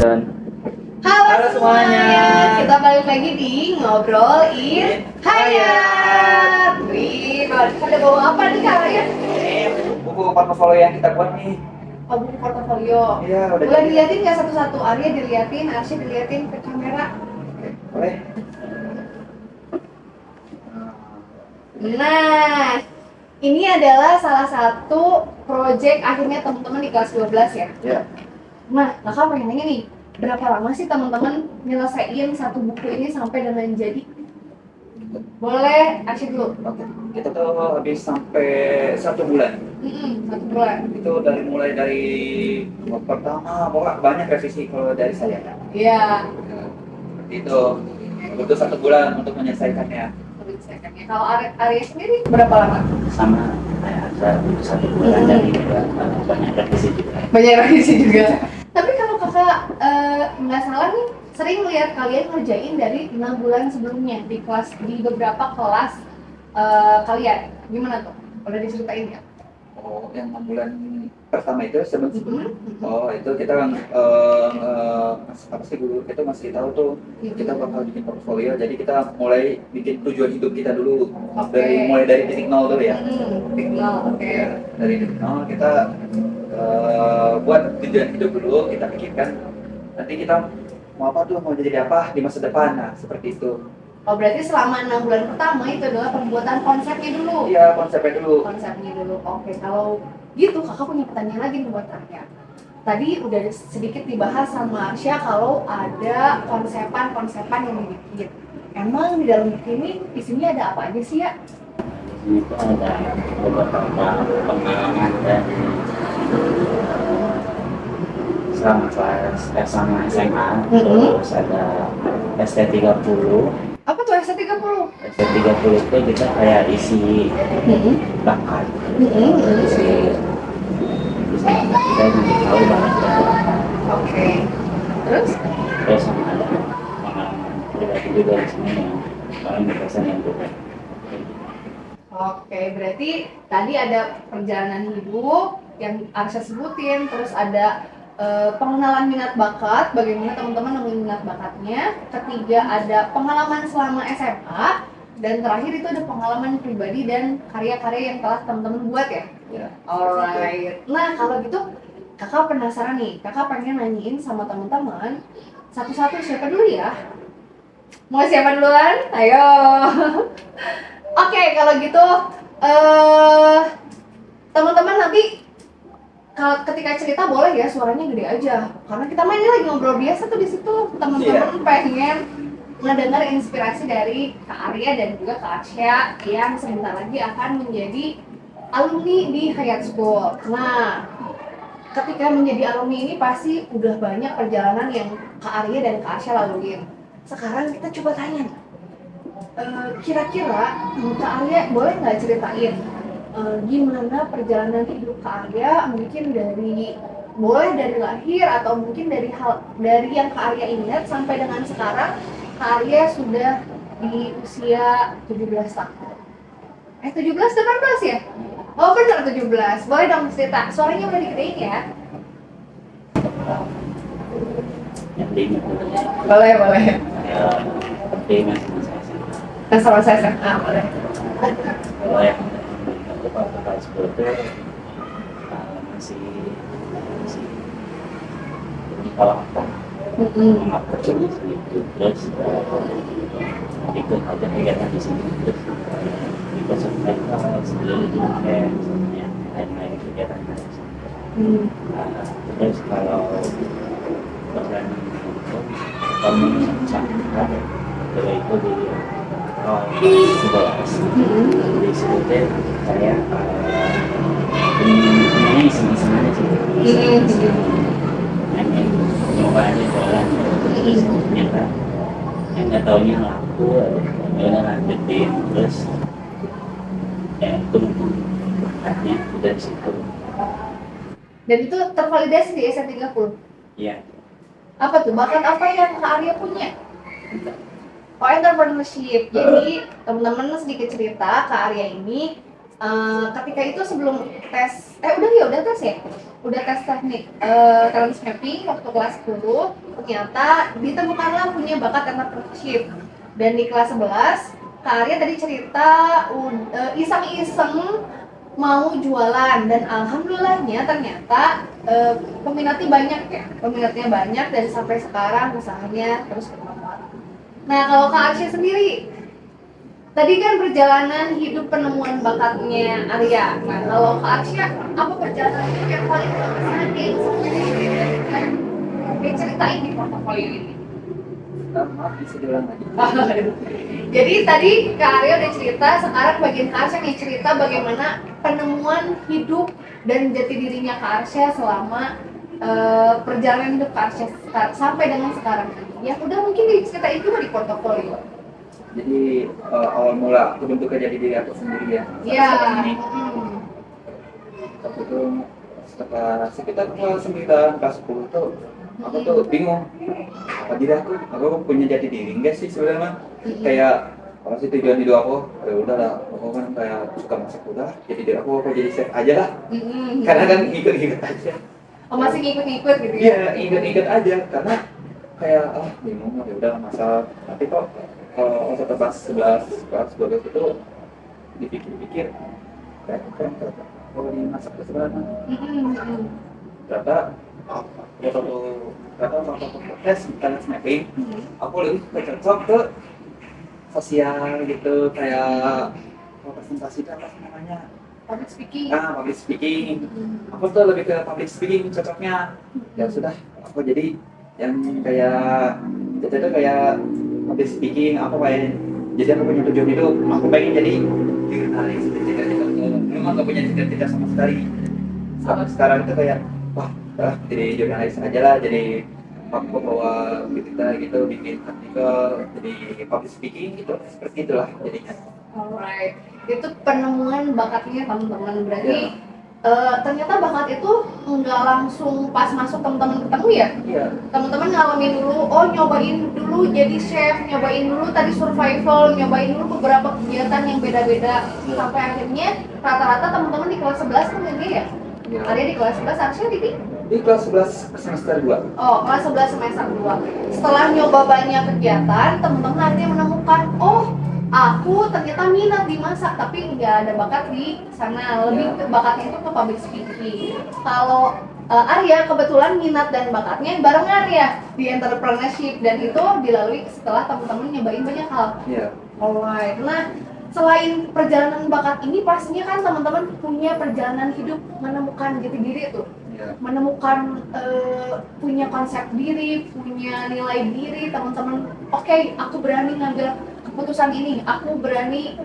Action. Halo semuanya. Kita balik lagi di Ngobrol in Hayat. Wih, ada bawa apa nih Kak Ryan? Buku portofolio yang kita buat nih. Oh, buku portofolio. Iya, udah Boleh jadi. diliatin nggak satu-satu? Arya diliatin, Arsya diliatin ke kamera. Boleh. Nah, ini adalah salah satu project akhirnya teman-teman di kelas 12 ya? Ya. Nah, kakak pengen nanya nih, berapa lama sih teman-teman nyelesain satu buku ini sampai dengan jadi? Boleh, Arsya dulu. Oke. Kita tuh habis sampai 1 bulan. 1 bulan. Itu mulai dari bab pertama, pokoknya banyak revisi kalau dari saya. Iya. Seperti itu. Butuh 1 bulan untuk menyelesaikannya. Menyelesaikannya. Kalau Arya sendiri berapa lama? Sama kayak saya 1 bulan dan juga banyak revisi juga. Banyak revisi juga. Tapi kalau kakak nggak salah nih, sering lihat kalian ngerjain dari 6 bulan sebelumnya di kelas, di beberapa kelas kalian. Gimana tuh? Udah diceritain ya? Oh, yang 6 bulan pertama itu sebelum oh itu kita apa sih guru kita masih tahu tuh kita bakal bikin portfolio, jadi kita mulai bikin tujuan hidup kita dulu. Mulai dari titik nol dulu ya. Titik nol, oke. Ya, dari titik nol kita buat tujuan hidup dulu, kita pikirkan nanti kita mau apa tuh, mau jadi apa di masa depan. Nah, seperti itu. Oh, berarti selama 6 bulan pertama itu adalah pembuatan konsepnya dulu. Iya, konsepnya dulu. Konsepnya dulu. Oke, kalau gitu kakak punya pertanyaan lagi nih buat Arya. Tadi udah sedikit dibahas sama Arsya kalau ada konsepan yang dibikin. Emang di dalam buku ini isinya ada apa aja sih ya? Di sini tuh ada beberapa pengalaman dari selama kelas sama SMA. Terus ada ST30. Apa tuh ST30? ST30 itu kita kayak isi bakat. Isi bakat kita jadi tahu banget ya. Oke. Terus? Terus sama ada pengalaman pribadi juga di sini yang paling berkesan yang juga. Oke, berarti tadi ada perjalanan hidup yang Arsya sebutin, terus ada pengenalan minat bakat, bagaimana teman-teman nemuin minat bakatnya. Ketiga ada pengalaman selama SMA, dan terakhir itu ada pengalaman pribadi dan karya-karya yang telah teman-teman buat ya. Ya. Alright. Nah kalau gitu kakak penasaran nih, kakak pengen nanyain sama teman-teman satu-satu, siapa dulu ya? Mau siapa duluan? Ayo. Oke, kalau gitu teman-teman nanti kalau ketika cerita boleh ya suaranya gede aja, karena kita mainnya lagi ngobrol biasa tuh di situ. Teman-teman pengen ngedengar inspirasi dari Kak Arya dan juga Kak Arsya yang sebentar lagi akan menjadi alumni di Hayat School. Nah, ketika menjadi alumni ini pasti udah banyak perjalanan yang Kak Arya dan Kak Arsya laluin. Sekarang kita coba tanya nih, kira-kira Kak Arya boleh nggak ceritain gimana perjalanan hidup Kak Arya, mungkin boleh dari lahir atau mungkin dari yang Kak Arya ingat sampai dengan sekarang Kak Arya sudah di usia 17 tahun. 17, 18 ya? Oh benar 17. Boleh dong cerita, suaranya udah digedein ya? Yang diingat dulu ya. Boleh. Seperti masa-masa SMA. Masa-masa SMA, boleh. Kalau yang waktu kelas 10 itu masih kalau mengapa sih terus ikut aja kegiatan di sini, terus ikut sampai sebelum kayak lain-lain kegiatan di sini. Terus kalau berani itu kami sangat kalau itu di awal 11 di situ saya ini iseng-iseng aja sih, hanya coba aja jalan terus ternyata yang nggak taunya laku, ada lanjutin terus ya itu bakatnya udah di situ. Dan itu tervalidasi di S30? Iya. Apa tuh? Bakat apa yang Kak Arya punya? Oh, entrepreneurship. Jadi teman-teman sedikit cerita, Kak Arya ini ketika itu sebelum tes, udah tes ya? Udah tes teknik talent mapping waktu kelas 10. ternyata ditemukanlah punya bakat entrepreneurship. Dan di kelas 11, Kak Arya tadi cerita iseng-iseng mau jualan, dan alhamdulillahnya ternyata peminatnya banyak dan sampai sekarang usahanya terus berkembang. Nah, kalau Kak Arsya sendiri, tadi kan perjalanan hidup penemuan bakatnya Arya. Nah, kalau Kak Arsya, apa perjalanan hidup yang paling berkesan yang diceritain di portofolio ini? Maaf, bisa diulang lagi. Jadi tadi Kak Arya udah cerita, sekarang bagian Kak Arsya nih cerita bagaimana penemuan hidup dan jati dirinya Kak Arsya selama perjalanan hidup Kak Arsya sampai dengan sekarang ini. Yang udah mungkin diceritain juga di portofolio. Jadi awal mula aku bentuk jati diri aku sendiri ya. Iya. Tapi itu sekitar kelas 9, kelas 10 tuh aku tuh bingung. Apa diri aku punya jati diri enggak sih sebenarnya? Kayak apa sih tujuan hidup aku? Ya udahlah, aku kan kayak suka masak udah. Jadi diri aku jadi chef aja lah. Karena kan ikut-ikut aja. Oh, masih ngikut-ngikut gitu ya? Iya, ikut-ikut aja karena kayak bingung ya udah masak. Tapi kok kalau waktu kelas 11, kelas 12 itu dipikir-pikir kayak keren kalau dimasak itu sebenarnya. Ternyata waktu tes talent mapping, aku lebih cocok ke sosial gitu, kayak presentasi itu apa sih namanya? Public speaking. Public speaking. Aku tuh lebih ke public speaking cocoknya. Ya sudah, aku jadi yang kayak itu kayak public speaking. Jadi aku punya tujuan hidup. Aku pengen jadi jurnalis. Memang gak punya cita-cita sama sekali. Sampai sekarang itu kayak jadi jurnalis aja lah. Jadi aku bawa berita gitu, bikin artikel, jadi public speaking gitu. Seperti itulah jadinya. Alright, itu penemuan bakatnya teman-teman. Berarti ternyata bakat itu nggak langsung pas masuk teman-teman ketemu ya? Iya. Teman-teman ngalamin dulu, nyobain dulu jadi chef, nyobain dulu tadi survival, nyobain dulu beberapa kegiatan yang beda-beda, sampai akhirnya rata-rata teman-teman di kelas 11 kan ini ya? Iya. Ada di kelas 11, harusnya Di kelas 11 semester 2. Oh, kelas 11 semester 2. Setelah nyoba banyak kegiatan, teman-teman akhirnya menemukan, aku ternyata minat di masak, tapi nggak ada bakat di sana. Lebih ke bakatnya itu ke public speaking. Kalau Arya kebetulan minat dan bakatnya barengan ya di entrepreneurship, dan itu dilalui setelah teman-teman nyobain banyak hal. Iya. Alright. Nah, selain perjalanan bakat ini, pastinya kan teman-teman punya perjalanan hidup menemukan jati diri tuh. Iya. Menemukan punya konsep diri, punya nilai diri, teman-teman. Oke, aku berani ngambil keputusan ini, aku berani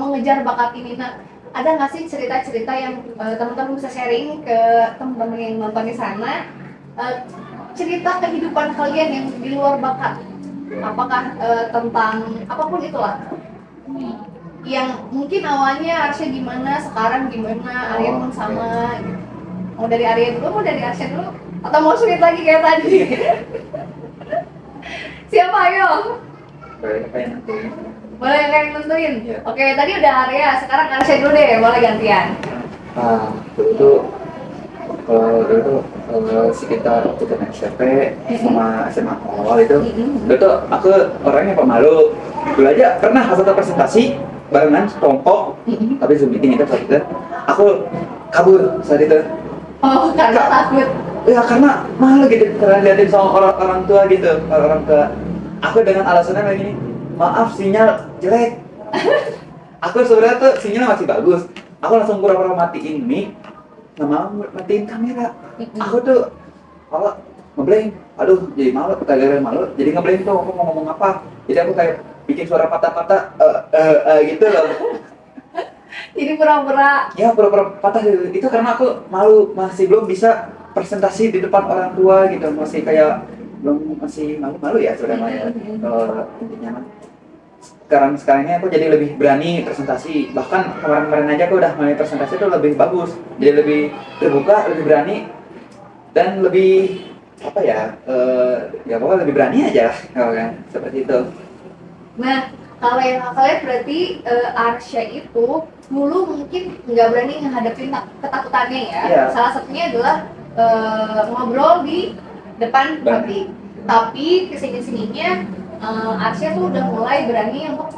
mengejar bakat ini. Nah, ada nggak sih cerita-cerita yang teman-teman bisa sharing ke teman-teman yang nonton di sana? Cerita kehidupan kalian yang di luar bakat, apakah tentang apapun itulah, yang mungkin awalnya Arsya gimana, sekarang gimana, Arya pun sama gitu. Mau dari Arya dulu, mau dari Arsya dulu, atau mau sulit lagi kayak tadi? Siapa, ayo? Boleh kalian nentuin? Iya. Oke, tadi udah Arya, sekarang Arsya dulu deh, boleh gantian. Dulu tuh sekitar kita SMP sama SMA awal itu, dulu tuh aku orangnya pemalu. Dulu aja pernah satu presentasi barengan kelompok, tapi Zoom meeting itu saat itu aku kabur saat itu. Oh, karena takut. Ya karena malu gitu, karena liatin sama orang tua gitu, orang tua. Aku dengan alasannya kayak gini, maaf sinyal jelek. Aku sebenarnya tuh sinyalnya masih bagus. Aku langsung pura-pura matiin mic, sama matiin kamera. Aku tuh kalau ngeblank, aduh jadi malu, kagak malu. Jadi ngeblank tuh aku mau ngomong apa. Jadi aku kayak bikin suara patah-patah, gitu loh. Jadi pura-pura. Ya pura-pura patah itu karena aku malu, masih belum bisa presentasi di depan orang tua gitu, masih kayak masih malu-malu ya sebenarnya. Intinya mah sekarang ini aku jadi lebih berani presentasi, bahkan kemarin aja aku udah mulai presentasi itu lebih bagus, jadi lebih terbuka, lebih berani, dan lebih apa ya, ya pokoknya lebih berani aja kan, seperti itu. Nah, kalau yang kakak lihat berarti Arsya itu dulu mungkin nggak berani menghadapi ketakutannya ya. Iya. Salah satunya adalah ngobrol di depan publik. Tapi kesini-sininya Arsya tuh udah mulai berani untuk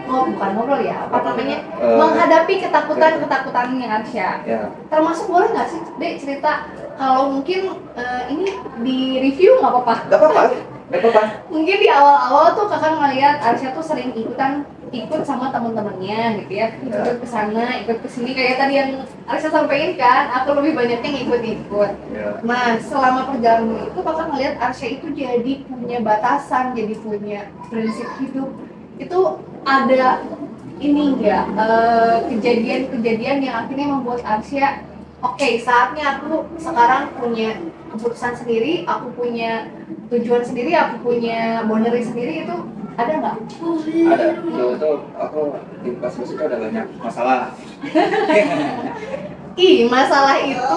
bukan ngobrol ya, apa namanya, menghadapi ketakutannya Arsya. Ya, Termasuk boleh nggak sih, Dek, cerita kalau mungkin ini di review nggak apa-apa? nggak apa-apa, nggak apa-apa. Mungkin di awal-awal tuh kakak ngeliat Arsya tuh sering ikut sama teman-temannya gitu ya, ikut ke sana, ikut ke sini kayak tadi yang Arsya sampaikan kan, aku lebih banyaknya ngikut-ikut. Ya. Nah, selama perjalanan itu kakak ngeliat Arsya itu jadi punya batasan, jadi punya prinsip hidup. Itu ada ini enggak kejadian-kejadian yang akhirnya membuat Arsya oke, saatnya aku sekarang punya keputusan sendiri, aku punya tujuan sendiri, aku punya boundary sendiri, itu ada nggak? Ada, itu aku di pas-pas itu ada banyak masalah. Ih, masalah itu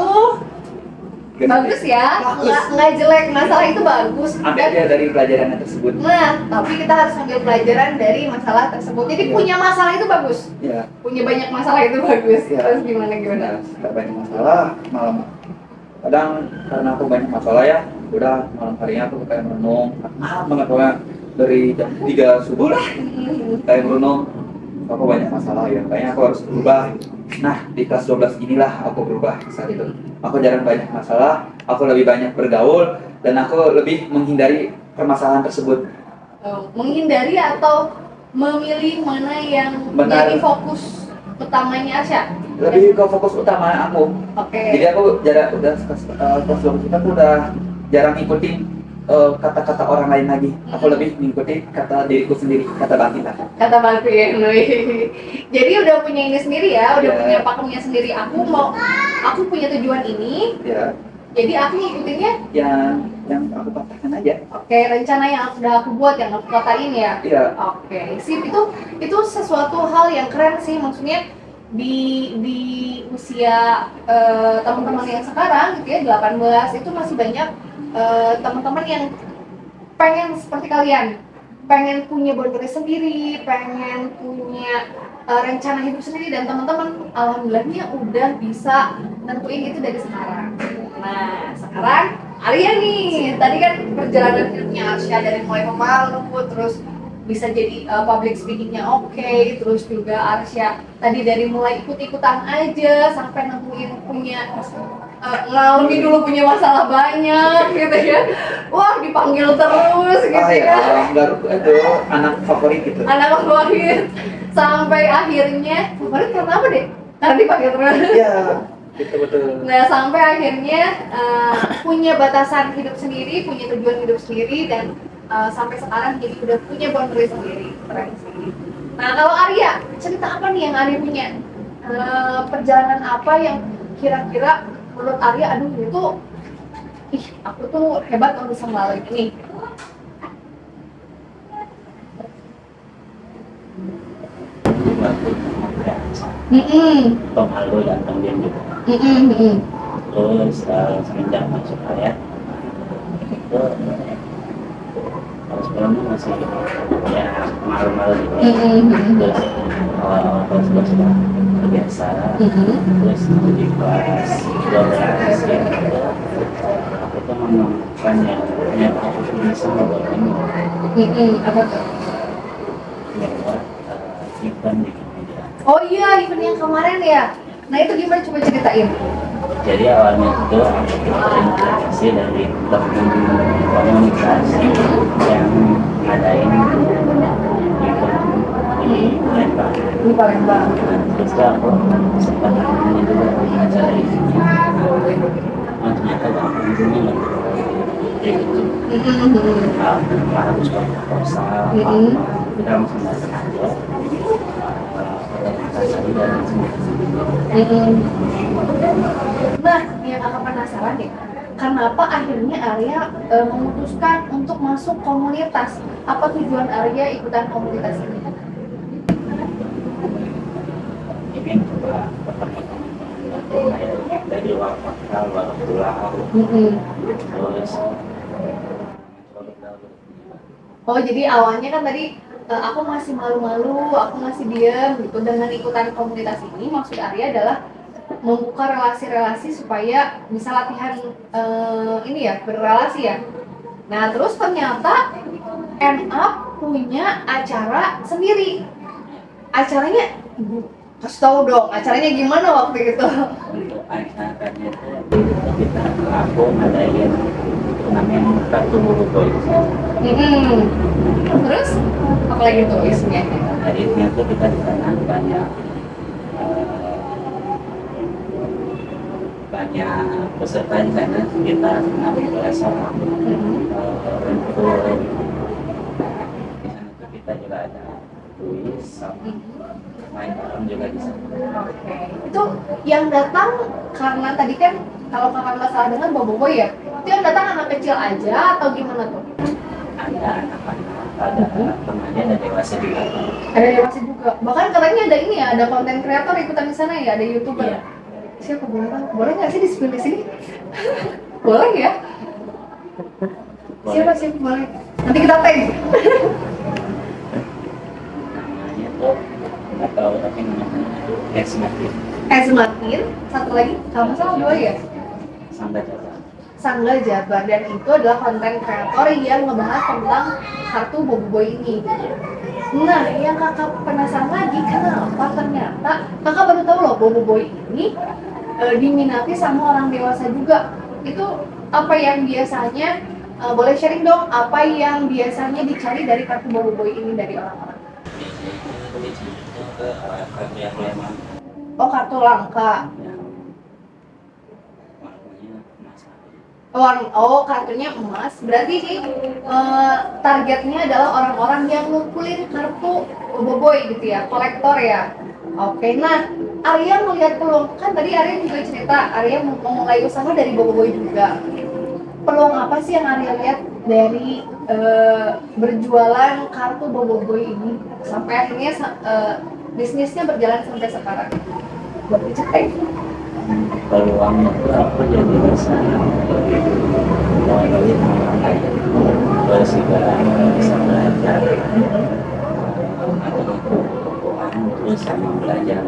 bagus ya, Bagus. nggak jelek, masalah itu bagus. Ambil aja dari pelajarannya tersebut. Nah, tapi kita harus ambil pelajaran dari masalah tersebut. Jadi Iya. punya masalah itu bagus, Ya, punya banyak masalah itu bagus. Iya. Terus gimana? nah, setelah banyak masalah, malam kadang karena aku banyak masalah ya, udah malam harinya aku kayak merenung, malam banget pokoknya dari jam 3 subuh lah, kayak merenung, aku banyak masalah ya, kayaknya aku harus berubah. Nah, di kelas 12 inilah aku berubah saat itu. Aku jarang banyak masalah, aku lebih banyak bergaul, dan aku lebih menghindari permasalahan tersebut. Menghindari atau memilih mana yang Benar. menjadi fokus utamanya Arsya? Lebih ke fokus utama aku. Oke. Jadi aku jarang, udah kelas 12 kita tuh udah jarang ngikutin kata-kata orang lain lagi. Aku lebih mengikuti kata diriku sendiri, kata Bangkita. Kata Bang Fian, jadi udah punya ini sendiri ya, udah Iya. punya pakemnya sendiri. Aku punya tujuan ini, Ya, jadi aku ngikutinnya. yang aku katakan aja. Oke, rencana yang sudah aku buat, yang aku katain ya. Iya. Oke, sip, itu sesuatu hal yang keren sih, maksudnya di usia teman-teman yang sekarang gitu ya, 18 itu masih banyak teman-teman yang pengen seperti kalian, pengen punya boundary sendiri, pengen punya rencana hidup sendiri, dan teman-teman alhamdulillahnya udah bisa nentuin itu dari sekarang. Nah, sekarang Arya nih, tadi kan perjalanan hidupnya Arsya dari mulai pemalu, terus bisa jadi public speakingnya oke, terus juga Arsya tadi dari mulai ikut-ikutan aja sampai nemuin punya ngalamin dulu punya masalah banyak gitu ya, wah dipanggil terus gitu ya, Baru itu anak favorit gitu. anak favorit, sampai akhirnya favorit karena apa deh? Karena dipanggil terus. Iya, gitu betul. Nah, sampai akhirnya punya batasan hidup sendiri, punya tujuan hidup sendiri, dan sampai sekarang jadi udah punya boundary sendiri. Keren sih. Nah, kalau Arya, cerita apa nih yang Arya punya? Perjalanan apa yang kira-kira menurut Arya, aduh itu, aku tuh hebat kalau bisa melalui ini. Pemalu dan pendiam juga. Terus semenjak masuk kuliah itu kalau sebelumnya masih ya malu-malu gitu. Terus awal-awal kelas 2 sudah terbiasa. Terus di kelas 12 ya aku tuh menemukan yang ternyata aku bisa membuat ini Apa tuh? membuat event di media. Oh iya, event yang kemarin ya. Nah, itu gimana, coba ceritain. Jadi awalnya itu aku terinspirasi dari teman komunitas yang ngadain event di Palembang. Di Palembang. Terus tuh aku sempat nanya juga acara ini. Ternyata pengunjungnya nggak terlalu gitu. Harus pakai proposal, kita langsung datang aja. Organisasi dan Nah, yang aku penasaran deh, kenapa akhirnya Arya memutuskan untuk masuk komunitas? Apa tujuan Arya ikutan komunitas ini? ingin coba bertemu teman-teman dari luar kota, luar pulau, terus coba bergaul. Oh, jadi awalnya kan tadi aku masih malu-malu, aku masih diam gitu. Dengan ikutan komunitas ini, maksud Arya adalah membuka relasi-relasi supaya bisa latihan ini ya, berrelasi ya. Nah terus ternyata end up punya acara sendiri. Acaranya, kasih tahu dong, acaranya gimana waktu itu? Untuk acaranya itu aku ngadain turnamen kartu boboiboy. Terus apa lagi tuh isinya? Akhirnya tuh kita di sana banyak banyak peserta di sana sekitar 16 orang. Untuk di sana tuh kita juga ada kuis sama main bareng juga di sana. Oke. Itu yang datang karena tadi kan kalau kakak nggak salah dengar boboiboy ya, itu yang datang anak kecil aja atau gimana tuh? Ada anak-anak, ada remaja, ada dewasa juga. Ada dewasa juga. Bahkan katanya ada ini ya, ada konten kreator ikutan di sana ya, ada YouTuber. Iya. Siapa boleh tahu? Boleh nggak sih di sini? Boleh ya? Boleh. Siapa boleh? Nanti kita tag. Namanya tuh nggak tahu tapi namanya Esmatin Martin, satu lagi, kalau nggak salah dua ya? sampai coba. Sangga Jabar, dan itu adalah konten kreator yang ngebahas tentang kartu boboiboy ini. Nah, yang kakak penasaran lagi, kenapa ternyata kakak baru tahu loh boboiboy ini diminati sama orang dewasa juga. Itu apa yang biasanya, boleh sharing dong, apa yang biasanya dicari dari kartu boboiboy ini dari orang-orang? Ke kartu yang lemah Oh, kartu langka. yang warnanya emas. Oh, kartunya emas. Berarti ini targetnya adalah orang-orang yang ngumpulin kartu boboiboy gitu ya, kolektor ya. Oke, nah Arya melihat peluang, kan tadi Arya juga cerita Arya mau mulai usaha dari boboiboy juga. Peluang apa sih yang Arya lihat dari berjualan kartu boboiboy ini sampai akhirnya bisnisnya berjalan sampai sekarang? Buat diceritain. Peluangnya tuh aku jadi bisa melalui orang lain, terus juga bisa belajar atau keuangan, terus sama belajar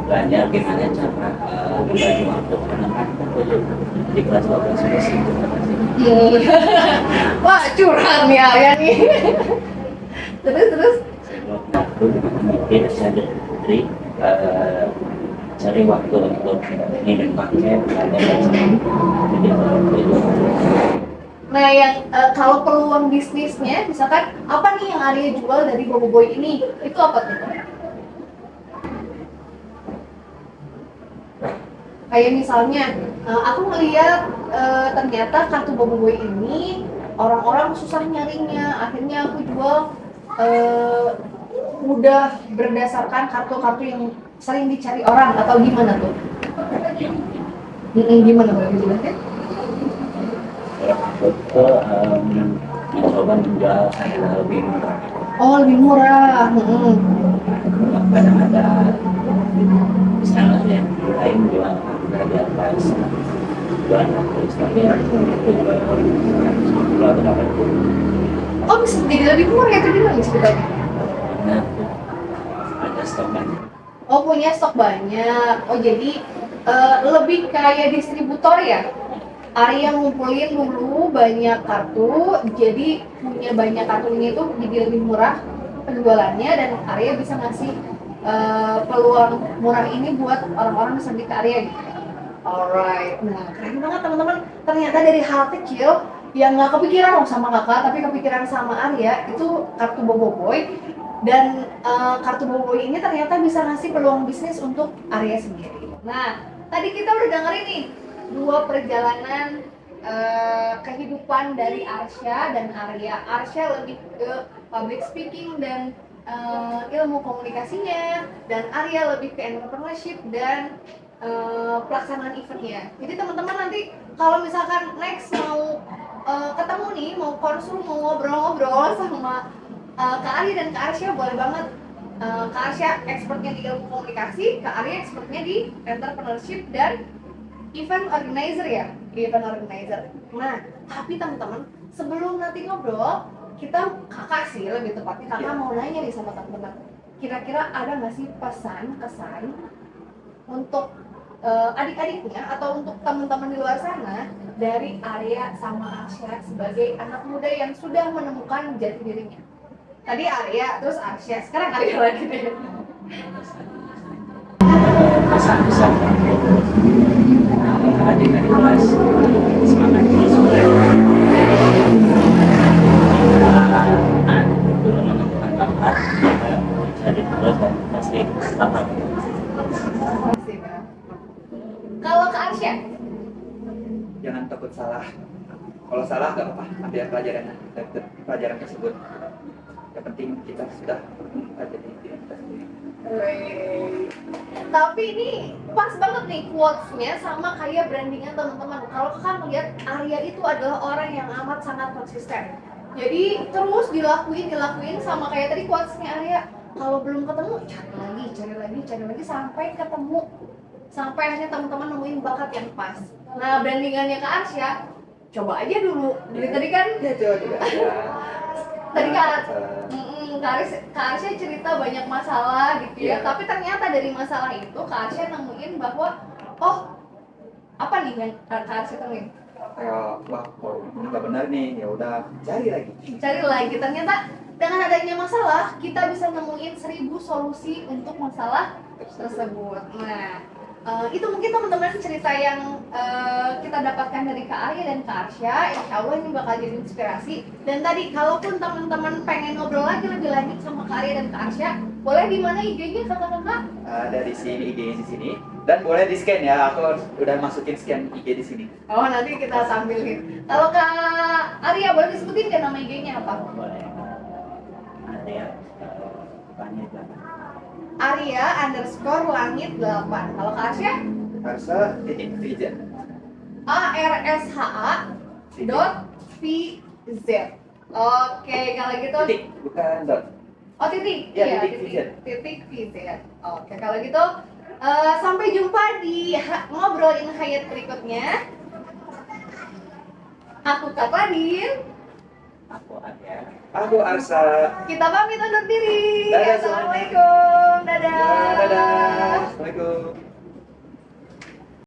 belajar gimana cara membagi waktu, karena kan aku di kelas 12 masih itu. Wah, curhat nih Arya nih. Terus. Aku mikir dari cari waktu untuk ngirim paket, ada jadi itu. Nah, yang kalau peluang bisnisnya, misalkan apa nih yang Arya jual dari boboiboy ini? Itu apa tuh? Kayak misalnya, aku ngeliat ternyata kartu boboiboy ini orang-orang susah nyarinya. Akhirnya aku jual mudah berdasarkan kartu-kartu yang sering dicari orang, atau gimana tuh? Gimana boleh dijelasin? Aku tuh mencoba menjual harga lebih murah. Oh, lebih murah. Kadang ada misalnya yang lain jual harga di atas jual atas, tapi aku jual jual berapa pun Oh, bisa jadi lebih murah ya, tadi bilang sebetulnya. karena aku ada stok banyak. Oh, punya stok banyak. Oh, jadi lebih kayak distributor ya? Arya ngumpulin dulu banyak kartu, jadi punya banyak kartunya itu jadi lebih murah penjualannya, dan Arya bisa ngasih peluang murah ini buat orang-orang yang sedih ke Arya gitu. Alright, nah keren banget teman-teman. Ternyata dari hal kecil yang nggak kepikiran loh sama kakak, tapi kepikiran sama Arya, itu kartu boboiboy. Dan kartu boboiboy ini ternyata bisa ngasih peluang bisnis untuk Arya sendiri. Nah, tadi kita udah dengerin nih dua perjalanan kehidupan dari Arsya dan Arya. Arsya lebih ke public speaking dan ilmu komunikasinya, dan Arya lebih ke entrepreneurship dan pelaksanaan eventnya. Jadi teman-teman nanti kalau misalkan next mau ketemu nih, mau konsul, mau ngobrol-ngobrol sama Kak Arya dan Kak Arsya, boleh banget. Kak Arsya expertnya di ilmu komunikasi, Kak Arya expertnya di entrepreneurship dan event organizer ya, event organizer. Nah, tapi teman-teman, sebelum nanti ngobrol, kakak sih lebih tepatnya, kakak mau nanya nih sama teman-teman. Kira-kira ada nggak sih pesan, kesan untuk adik-adiknya atau untuk teman-teman di luar sana dari Arya sama Arsya sebagai anak muda yang sudah menemukan jati dirinya. Tadi Arya, terus Arsya, sekarang Arya lagi deh. pesan-pesan adik-adik kelas semangat terus belum menemukan bakat cari terus dan pasti paham. Pasti, Kak. Kalau ke Arsya, Jangan takut salah. Kalau salah nggak apa-apa, ambil pelajaran pelajaran tersebut. Yang penting kita sudah ada di diri kita sendiri. tapi ini pas banget nih quotes-nya sama kayak brandingan teman-teman. Kalau kan lihat Arya itu adalah orang yang amat sangat konsisten. Jadi terus dilakuin sama kayak tadi quotes-nya Arya. Kalau belum ketemu, cari lagi sampai ketemu. Sampai akhirnya teman-teman nemuin bakat yang pas. Nah, brandingannya ke Arsya, coba aja dulu. Dari tadi kan Ya coba juga. Ya. tadi kan Salah. Kak Arsya cerita banyak masalah gitu ya, Iya. tapi ternyata dari masalah itu Kak Arsya nemuin bahwa oh apa nih yang Kak Arsya temuin? Kayak wah, oh, ini nggak benar nih. Ya udah, cari lagi. Cari lagi, ternyata dengan adanya masalah kita bisa nemuin 1000 solusi untuk masalah tersebut. Nah, itu mungkin teman-teman cerita yang kita dapatkan dari Kak Arya dan Kak Arsya. Insya Allah ini bakal jadi inspirasi. Dan tadi kalaupun teman-teman pengen ngobrol lagi lebih lanjut sama Kak Arya dan Kak Arsya, boleh di mana IG-nya kakak-kakak? Ada di sini, IG-nya di sini. Dan boleh di scan ya. Aku udah masukin scan IG di sini. Oh, nanti kita tampilin. Kalau Kak Arya boleh disebutin nggak nama IG-nya apa? Boleh ada ya banyak banget. Arya_langit8. Kalau Kak Arsya? Harsa titik vision. ARSHA.VZ. Oke, kalau gitu. Titik, bukan dot. Oh, titik. Iya, Iya, titik VZ. titik VZ. Oke, kalau gitu sampai jumpa di ngobrolin hayat berikutnya. Aku Kak Ladin. Aku ada. Aku Arsa. Kita pamit undur diri. Dadah, Assalamualaikum. Dadah. Dadah. Assalamualaikum.